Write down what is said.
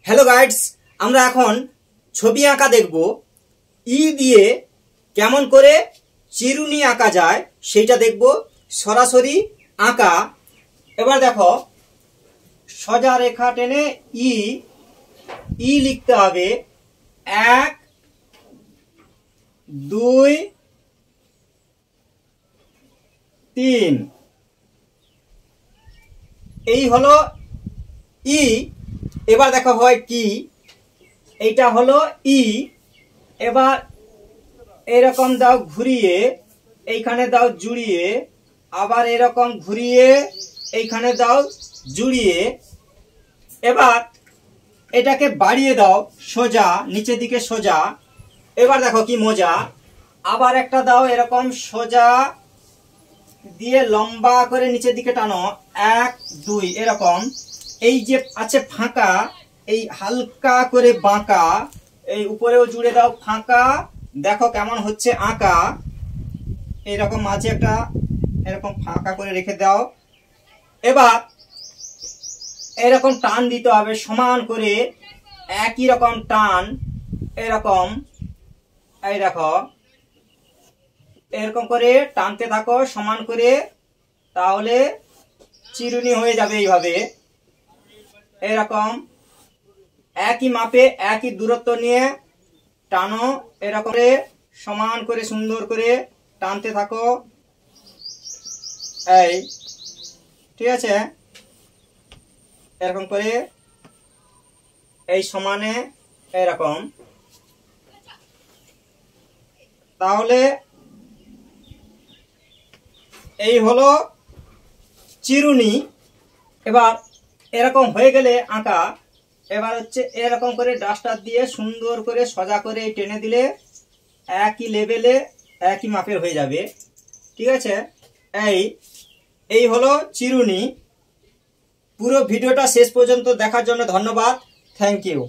Hello guides, আমরা এখন ছবি আঁকা দেখব। ই দিয়ে কেমন করে চিরুনি আঁকা যায় সেইটা দেখব, সরাসরি আঁকা। এবার দেখো, সোজা রেখা টেনে ই ই লিখতে হবে। 1 2 3, এই হলো ই। এবার দেখো হয় কি, এইটা হলো ই। এবার এরকম দাও ঘুরিয়ে, এইখানে দাও জুড়িয়ে, আবার এরকম ঘুরিয়ে এইখানে দাও জুড়িয়ে। এবার এটাকে বাড়িয়ে দাও সোজা, নিচের দিকে সোজা। এবার দেখো কি মজা, আবার একটা দাও এরকম সোজা দিয়ে লম্বা করে নিচের দিকে টানো, 1 2 এরকম। এই যে আছে ফাঁকা, এই হালকা করে বাঁকা, এই উপরেও জুড়ে দাও ফাঁকা। দেখো কেমন হচ্ছে আঁকা। এইরকম মাঝে একটা এরকম ফাঁকা করে রেখে দাও। এবার এরকম টান দিতে হবে সমান করে, একই রকম টান। এরকম, এই দেখো এরকম করে টানতে থাকো সমান করে, তাহলে চিরুনি হয়ে যাবে। এইভাবে এরকম একই মাপে একই দূরত্ব নিয়ে টানো, এরকম করে সমান করে সুন্দর করে টানতে থাকো। এই ঠিক আছে, এরকম করে এই সমানে এরকম, তাহলে এই হলো চিরুনি। এবার এরকম হয়ে গেলে আঁকা, এবার হচ্ছে এরকম করে ডাস্টার দিয়ে সুন্দর করে সোজা করে টেনে দিলে একই লেভেলে একই মাপের হয়ে যাবে। ঠিক আছে, এই হলো চিরুনি। পুরো ভিডিওটা শেষ পর্যন্ত দেখার জন্য ধন্যবাদ। Thank you.